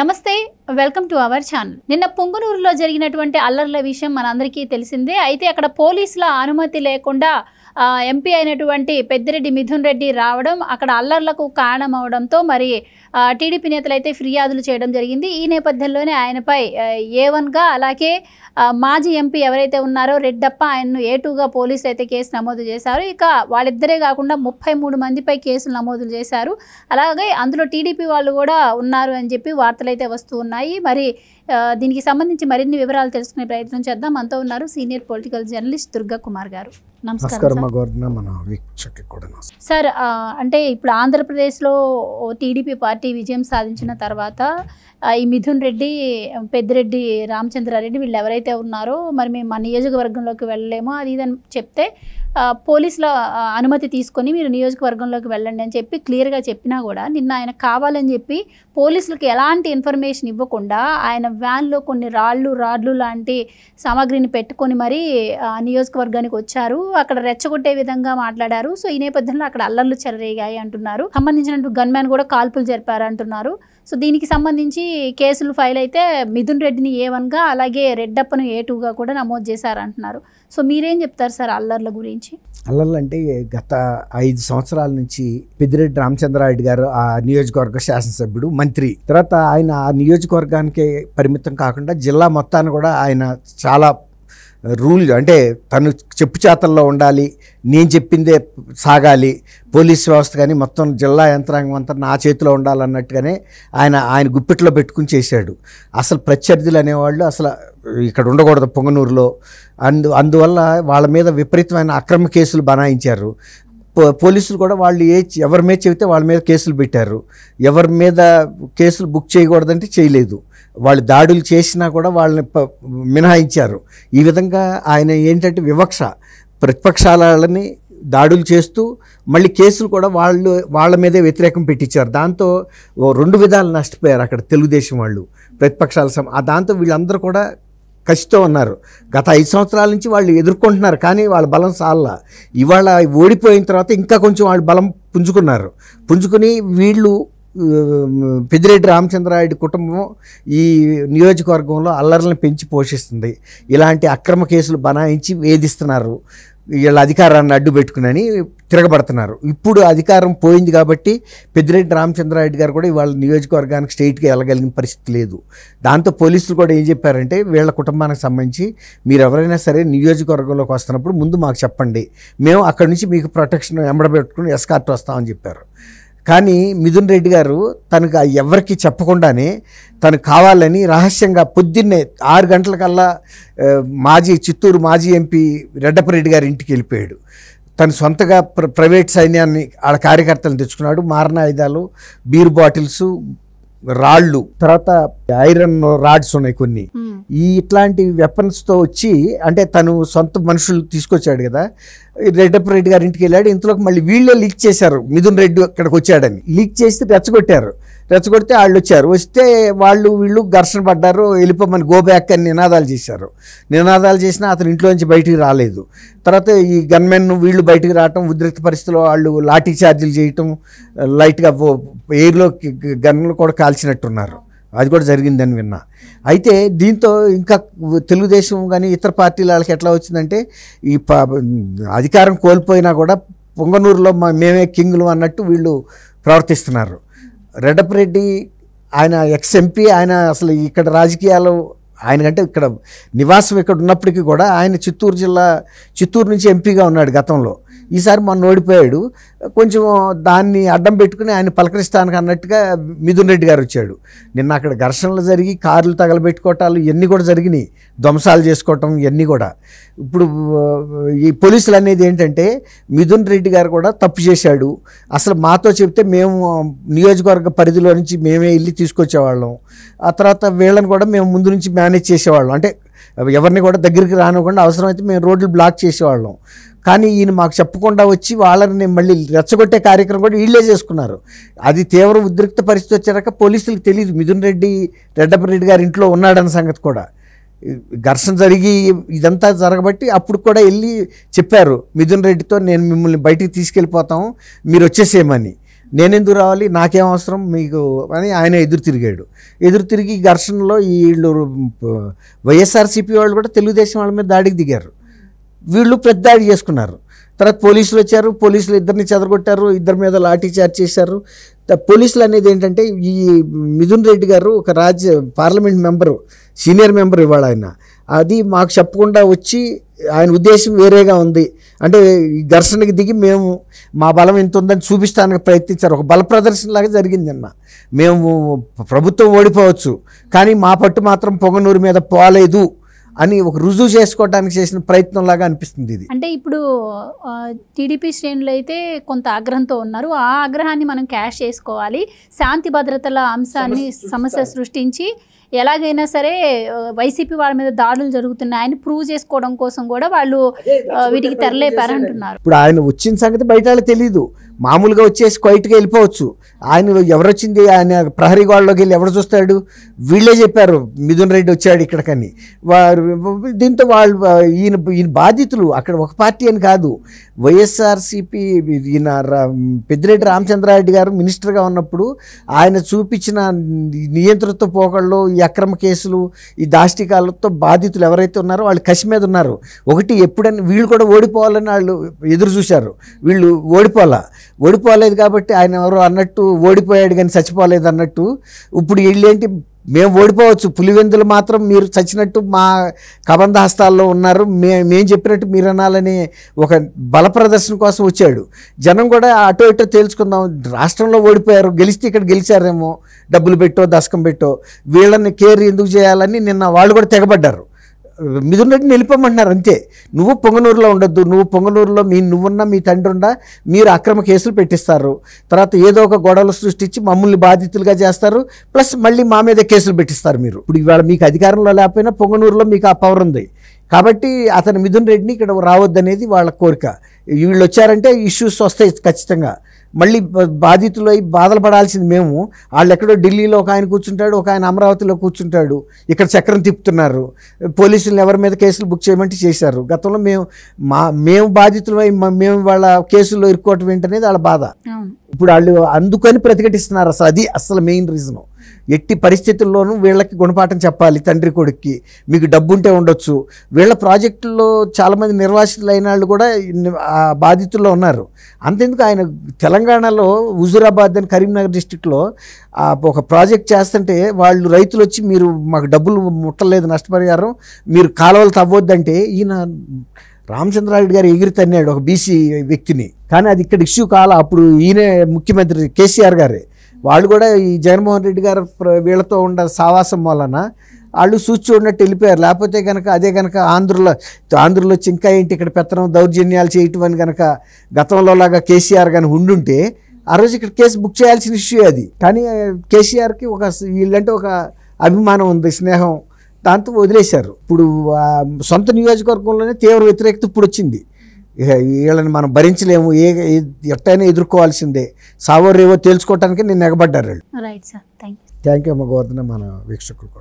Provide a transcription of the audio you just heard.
నమస్తే, welcome to our channel. నిన్న పొంగునూరులో జరిగినటువంటి అల్లర్ల విషయం మనందరికీ తెలిసిందే. అయితే అక్కడ పోలీసుల అనుమతి లేకుండా ఎంపీ అయినటువంటి పెద్దిరెడ్డి మిథున్ రెడ్డి రావడం అక్కడ అల్లర్లకు కారణం అవడంతో మరి టీడీపీ నేతలు అయితే ఫిర్యాదులు చేయడం జరిగింది. ఈ నేపథ్యంలోనే ఆయనపై A1గా అలాగే మాజీ ఎంపీ ఎవరైతే ఉన్నారో రెడ్డప్ప ఆయన్ను A2గా పోలీసులు అయితే కేసు నమోదు చేశారు. ఇక వాళ్ళిద్దరే కాకుండా 33 మందిపై కేసులు నమోదు చేశారు. అలాగే అందులో టీడీపీ వాళ్ళు కూడా ఉన్నారు అని చెప్పి వార్తలు అయితే వస్తూ ఉన్నాయి. మరి దీనికి సంబంధించి మరిన్ని వివరాలు తెలుసుకునే ప్రయత్నం చేద్దాం. మనతో ఉన్నారు senior political journalist Durga Kumar గారు. నమస్కారం సార్. అంటే ఇప్పుడు ఆంధ్రప్రదేశ్లో టీడీపీ పార్టీ విజయం సాధించిన తర్వాత ఈ మిథున్ రెడ్డి, పెద్దిరెడ్డి రామచంద్రారెడ్డి వీళ్ళు ఎవరైతే ఉన్నారో మరి మేము మా నియోజకవర్గంలోకి వెళ్ళలేమో అది ఇదని చెప్తే పోలీసుల అనుమతి తీసుకొని మీరు నియోజకవర్గంలోకి వెళ్ళండి అని చెప్పి క్లియర్గా చెప్పినా కూడా నిన్న ఆయన కావాలని చెప్పి పోలీసులకు ఎలాంటి ఇన్ఫర్మేషన్ ఇవ్వకుండా ఆయన వ్యాన్లో కొన్ని రాడ్లు లాంటి సామాగ్రిని పెట్టుకొని మరీ నియోజకవర్గానికి వచ్చారు. అక్కడ రెచ్చగొట్టే విధంగా మాట్లాడారు. సో ఈ నేపథ్యంలో అక్కడ అల్లర్లు చెలరేగాయి అంటున్నారు. సంబంధించిన గన్మ్యాన్ కూడా కాల్పులు జరిపారు అంటున్నారు. సో దీనికి సంబంధించి కేసులు ఫైల్ అయితే మిథున్ రెడ్డిని A1గా అలాగే రెడ్డప్పను A2గా కూడా నమోదు చేశారంటున్నారు. సో మీరేం చెప్తారు సార్ అల్లర్ల గురించి? అల్లర్లు అంటే గత 5 సంవత్సరాల నుంచి పెద్దిరెడ్డి రామచంద్రారెడ్డి గారు ఆ నియోజకవర్గ శాసనసభ్యుడు, మంత్రి. తర్వాత ఆయన ఆ నియోజకవర్గానికి పరిమితం కాకుండా జిల్లా మొత్తాన్ని కూడా ఆయన చాలా రూల్ అంటే తను చెప్పు చేతల్లో ఉండాలి, నేను చెప్పిందే సాగాలి, పోలీస్ వ్యవస్థ కానీ మొత్తం జిల్లా యంత్రాంగం అంతా నా చేతిలో ఉండాలన్నట్టుగానే ఆయన గుప్పిట్లో పెట్టుకుని చేశాడు. అసలు ప్రత్యర్థులు అనేవాళ్ళు అసలు ఇక్కడ ఉండకూడదు పొంగనూరులో. అందువల్ల వాళ్ళ మీద విపరీతమైన అక్రమ కేసులు బనాయించారు. పోలీసులు కూడా వాళ్ళు ఎవరి మీద చెబితే వాళ్ళ మీద కేసులు పెట్టారు. ఎవరి మీద కేసులు బుక్ చేయకూడదంటే చేయలేదు. వాళ్ళు దాడులు చేసినా కూడా వాళ్ళని మినహాయించారు. ఈ విధంగా ఆయన ఏంటంటే వివక్ష, ప్రతిపక్షాలని దాడులు చేస్తూ మళ్ళీ కేసులు కూడా వాళ్ళ మీదే వ్యతిరేకం పెట్టించారు. దాంతో 2 విధాలు నష్టపోయారు అక్కడ తెలుగుదేశం వాళ్ళు, ప్రతిపక్షాల. దాంతో వీళ్ళందరూ కూడా కసితో ఉన్నారు. గత 5 సంవత్సరాల నుంచి వాళ్ళు ఎదుర్కొంటున్నారు, కానీ వాళ్ళ బలం సాల్లా. ఇవాళ ఓడిపోయిన తర్వాత ఇంకా కొంచెం వాళ్ళు బలం పుంజుకుని వీళ్ళు పెద్దిరెడ్డి రామచంద్రారెడ్డి కుటుంబం ఈ నియోజకవర్గంలో అల్లర్లను పెంచి పోషిస్తుంది. ఇలాంటి అక్రమ కేసులు బనాయించి వేధిస్తున్నారు. వీళ్ళ అధికారాన్ని అడ్డు పెట్టుకుని తిరగబడుతున్నారు. ఇప్పుడు అధికారం పోయింది కాబట్టి పెద్దిరెడ్డి రామచంద్రారెడ్డి గారు కూడా ఇవాళ నియోజకవర్గానికి స్ట్రైట్గా వెళ్ళగలిగిన పరిస్థితి లేదు. దాంతో పోలీసులు కూడా ఏం చెప్పారంటే వీళ్ళ కుటుంబానికి సంబంధించి మీరు ఎవరైనా సరే నియోజకవర్గంలోకి వస్తున్నప్పుడు ముందు మాకు చెప్పండి, మేము అక్కడి నుంచి మీకు ప్రొటెక్షన్ ఎంబడబెట్టుకుని ఎస్కార్ట్ వస్తామని చెప్పారు. కానీ మిథున్ రెడ్డి గారు తనకు ఎవరికి చెప్పకుండానే తను కావాలని రహస్యంగా పొద్దున్నే 6 గంటలకల్లా చిత్తూరు మాజీ ఎంపీ రెడ్డప్పరెడ్డి గారి ఇంటికి వెళ్ళిపోయాడు. తను సొంతగా ప్రైవేట్ సైన్యాన్ని ఆడ కార్యకర్తలను తెచ్చుకున్నాడు. మారణాయుధాలు, బీర్ బాటిల్స్, రాళ్ళు, తర్వాత ఐరన్ రాడ్స్ ఉన్నాయి కొన్ని. ఇట్లాంటి వెపన్స్తో వచ్చి అంటే తను సొంత మనుషులు తీసుకొచ్చాడు కదా. రెడ్డప్పరెడ్డి గారి ఇంటికి వెళ్ళాడు. ఇంతలోకి మళ్ళీ వీళ్ళే లీక్ చేశారు మిథున్ రెడ్డి అక్కడికి వచ్చాడని. లీక్ చేసి రెచ్చగొడితే వాళ్ళు వస్తే వీళ్ళు ఘర్షణ పడ్డారు. వెళ్ళిపోమని గో బ్యాక్ అని నినాదాలు చేసినా అతను ఇంట్లోంచి బయటికి రాలేదు. తర్వాత ఈ గన్మెన్ వీళ్ళు బయటికి రావటం, ఉద్రిక్త పరిస్థితిలో వాళ్ళు లాఠీ చార్జీలు చేయటం, లైట్గా ఎయిర్లో గన్లు కూడా కాల్చినట్టున్నారు. అది కూడా జరిగిందని విన్నా. అయితే దీంతో ఇంకా తెలుగుదేశం కానీ ఇతర పార్టీల వాళ్ళకి ఎట్లా వచ్చిందంటే ఈ అధికారం కోల్పోయినా కూడా పొంగనూరులో మేమే కింగులు అన్నట్టు వీళ్ళు ప్రవర్తిస్తున్నారు. రెడ్డప్పరెడ్డి ఆయన ఎక్స్-ఎంపీ, ఆయన అసలు ఇక్కడ రాజకీయాలు ఆయనకంటే ఇక్కడ నివాసం ఇక్కడ ఉన్నప్పటికీ కూడా ఆయన చిత్తూరు నుంచి ఎంపీగా ఉన్నాడు గతంలో. ఈసారి మొన్న ఓడిపోయాడు. కొంచెం దాన్ని అడ్డం పెట్టుకుని ఆయన పలకరిస్తానికి అన్నట్టుగా మిథున్ రెడ్డి గారు వచ్చాడు. నిన్న అక్కడ ఘర్షణలు జరిగి కార్లు తగలబెట్టుకోవటాలు ఇవన్నీ కూడా జరిగినాయి, ధ్వంసాలు చేసుకోవటం ఇవన్నీ కూడా. ఇప్పుడు ఈ పోలీసులు అనేది ఏంటంటే మిథున్ రెడ్డి గారు కూడా తప్పు చేశాడు. అసలు మాతో చెప్తే మేము నియోజకవర్గ పరిధిలో నుంచి మేమే వెళ్ళి తీసుకొచ్చేవాళ్ళం. ఆ తర్వాత వీళ్ళని కూడా మేము ముందు నుంచి మేనేజ్ చేసేవాళ్ళం. అంటే ఎవరిని కూడా దగ్గరికి రానివ్వకుండా అవసరమైతే మేము రోడ్లు బ్లాక్ చేసేవాళ్ళం. కానీ ఈయన మాకు చెప్పకుండా వచ్చి వాళ్ళని మళ్ళీ రెచ్చగొట్టే కార్యక్రమం కూడా వీళ్ళే చేసుకున్నారు. అది తీవ్ర ఉద్రిక్త పరిస్థితి వచ్చాక పోలీసులకు తెలియదు మిథున్ రెడ్డప్పరెడ్డి గారి ఇంట్లో ఉన్నాడన్న సంగతి కూడా. ఘర్షణ జరిగి ఇదంతా జరగబట్టి అప్పుడు కూడా వెళ్ళి చెప్పారు మిథున్ రెడ్డితో, నేను మిమ్మల్ని బయటికి తీసుకెళ్ళిపోతాము, మీరు వచ్చేసేయమని. నేనెందుకు రావాలి, నాకేం అవసరం మీకు అని ఆయన ఎదురు తిరిగి ఘర్షణలో వీళ్ళు వైఎస్ఆర్సీపీ వాళ్ళు కూడా తెలుగుదేశం వాళ్ళ మీద దాడికి దిగారు. వీళ్ళు పెద్ద దాడి చేసుకున్నారు. తర్వాత పోలీసులు వచ్చారు, పోలీసులు ఇద్దరిని చెదరగొట్టారు, ఇద్దరి మీద లాఠీ చార్జ్ చేశారు. పోలీసులు అనేది ఏంటంటే ఈ మిథున్ రెడ్డి గారు ఒక పార్లమెంట్ మెంబరు, సీనియర్ మెంబర్ ఇవాళ ఆయన, అది మాకు చెప్పకుండా వచ్చి ఆయన ఉద్దేశం వేరేగా ఉంది అంటే ఈ ఘర్షణకి దిగి మేము మా బలం ఎంత ఉందని చూపిస్తానికి ప్రయత్నించారు. ఒక బల ప్రదర్శనలాగా జరిగింది అన్న. మేము ప్రభుత్వం ఓడిపోవచ్చు కానీ మా పట్టు మాత్రం పొంగనూరు మీద పోలేదు అని ఒక రుజువు చేసుకోవడానికి చేసిన ప్రయత్నంలాగా అనిపిస్తుంది ఇది. అంటే ఇప్పుడు టీడీపీ శ్రేణులు అయితే కొంత ఆగ్రహంతో ఉన్నారు. ఆ ఆగ్రహాన్ని మనం క్యాష్ చేసుకోవాలి, శాంతి భద్రతల అంశాన్ని సమస్య సృష్టించి ఎలాగైనా సరే వైసీపీ వాళ్ళ మీద దాడులు జరుగుతున్నాయని ప్రూవ్ చేసుకోవడం కోసం కూడా వాళ్ళు వీటికి తెరలేపారంటున్నారు. ఇప్పుడు ఆయన వచ్చిన సంగతి బయట వాళ్ళకి తెలియదు, మామూలుగా వచ్చేసి క్వైట్గా వెళ్ళిపోవచ్చు. ఆయన ఎవరొచ్చింది, ఆయన ప్రహరీ గోడలోకి వెళ్ళి ఎవరు చూస్తాడు, వీళ్ళే చెప్పారు మిథున్ రెడ్డి వచ్చాడు ఇక్కడికని. దీంతో వాళ్ళు ఈయన బాధితులు అక్కడ ఒక పార్టీ అని కాదు, వైఎస్ఆర్సీపీ ఈయన పెద్దిరెడ్డి రామచంద్రారెడ్డి గారు మినిస్టర్గా ఉన్నప్పుడు ఆయన చూపించిన నియంత్రిత పోకళ్ళు, ఈ అక్రమ కేసులు, ఈ దాష్టికాలతో బాధితులు ఎవరైతే ఉన్నారో వాళ్ళు కసి మీద ఉన్నారు. ఒకటి ఎప్పుడైనా వీళ్ళు కూడా ఓడిపోవాలని వాళ్ళు ఎదురు చూశారు, వీళ్ళు ఓడిపోలేదు కాబట్టి ఆయన ఎవరో అన్నట్టు ఓడిపోయాడు కానీ చచ్చిపోలేదు అన్నట్టు. ఇప్పుడు వీళ్ళేంటి, మేము ఓడిపోవచ్చు, పులివెందులు మాత్రం మీరు చచ్చినట్టు మా కబంధ హస్తాల్లో ఉన్నారు, మేము చెప్పినట్టు మీరు అనాలనే ఒక బల ప్రదర్శన కోసం వచ్చాడు. జనం కూడా అటో ఇటో తేల్చుకుందాం, రాష్ట్రంలో ఓడిపోయారు, గెలిస్తే ఇక్కడ గెలిచారేమో, డబ్బులు పెట్టో దశకం పెట్టో, వీళ్ళని కేర్ ఎందుకు చేయాలని నిన్న వాళ్ళు కూడా తెగబడ్డారు. మిథున్ రెడ్డిని వెళ్ళిపోమంటున్నారు అంతే. నువ్వు పొంగనూరులో ఉండొద్దు, నువ్వు పొంగనూరులో నువ్వున్నా మీ తండ్రి ఉండా మీరు అక్రమ కేసులు పెట్టిస్తారు, తర్వాత ఏదో ఒక గొడవలు సృష్టించి మమ్మల్ని బాధితులుగా చేస్తారు, ప్లస్ మళ్ళీ మా మీద కేసులు పెట్టిస్తారు. మీరు ఇప్పుడు ఇవాళ మీకు అధికారంలో లేకపోయినా పొంగనూరులో మీకు ఆ పవర్ ఉంది కాబట్టి అతను మిథున్ రెడ్డిని ఇక్కడ రావద్దనేది వాళ్ళ కోరిక. వీళ్ళు వచ్చారంటే ఇష్యూస్ వస్తాయి ఖచ్చితంగా. మళ్ళీ బాధితులు అయి బాధలు పడాల్సింది మేము. వాళ్ళు ఎక్కడో ఢిల్లీలో ఒక ఆయన కూర్చుంటాడు, ఒక ఆయన అమరావతిలో కూర్చుంటాడు, ఇక్కడ చక్రం తిప్పుతున్నారు. పోలీసులను ఎవరి మీద కేసులు బుక్ చేయమంటే చేశారు. గతంలో మేము బాధితులు అయి మేము వాళ్ళ కేసుల్లో ఇరుక్కోవటం ఏంటనేది వాళ్ళ బాధ. ఇప్పుడు వాళ్ళు అందుకని ప్రతిఘటిస్తున్నారు. అసలు మెయిన్ రీజను. ఎట్టి పరిస్థితుల్లోనూ వీళ్ళకి గుణపాఠం చెప్పాలి, తండ్రి కొడుక్కి. మీకు డబ్బు ఉంటే ఉండొచ్చు. వీళ్ళ ప్రాజెక్టుల్లో చాలామంది నిర్వాసితులు అయిన వాళ్ళు కూడా బాధితుల్లో ఉన్నారు. అంతెందుకు ఆయన తెలంగాణలో హుజూరాబాద్ అని కరీంనగర్ డిస్టిక్లో ఒక ప్రాజెక్ట్ చేస్తుంటే వాళ్ళు రైతులు వచ్చి మీరు మాకు డబ్బులు ముట్టలేదు నష్టపరిహారం, మీరు కాలువలు తవ్వొద్దంటే ఈయన రామచంద్రారెడ్డి గారు ఎగిరి తన్నాడు ఒక బీసీ వ్యక్తిని. కానీ అది ఇక్కడ ఇష్యూ కాల. అప్పుడు ఈయనే ముఖ్యమంత్రి కేసీఆర్ గారే. వాళ్ళు కూడా ఈ జగన్మోహన్ రెడ్డి గారు వీళ్ళతో ఉన్న సావాసం వలన వాళ్ళు చూడనట్టు వెళ్ళిపోయారు. లేకపోతే కనుక అదే కనుక ఆంధ్రలో వచ్చి ఇంకా ఏంటి ఇక్కడ పెత్తనం దౌర్జన్యాలు చేయటం అని కనుక గతంలో లాగా కేసీఆర్ కానీ ఉండుంటే ఆ రోజు ఇక్కడ కేసు బుక్ చేయాల్సిన ఇష్యూ అది. కానీ కేసీఆర్కి వీళ్ళంటే ఒక అభిమానం ఉంది, స్నేహం, దాంతో వదిలేశారు. ఇప్పుడు సొంత నియోజకవర్గంలోనే తీవ్ర వ్యతిరేకత ఇప్పుడు వచ్చింది. వీళ్ళని మనం భరించలేము, ఎట్టయినా ఎదుర్కోవాల్సిందే, సావో రేవో తేల్చుకోవటానికి నేను ఎగబడ్డారు. Right sir, thank you. Thank you అమ్మ గోవర్ధన, మన వీక్షకులు కూడా.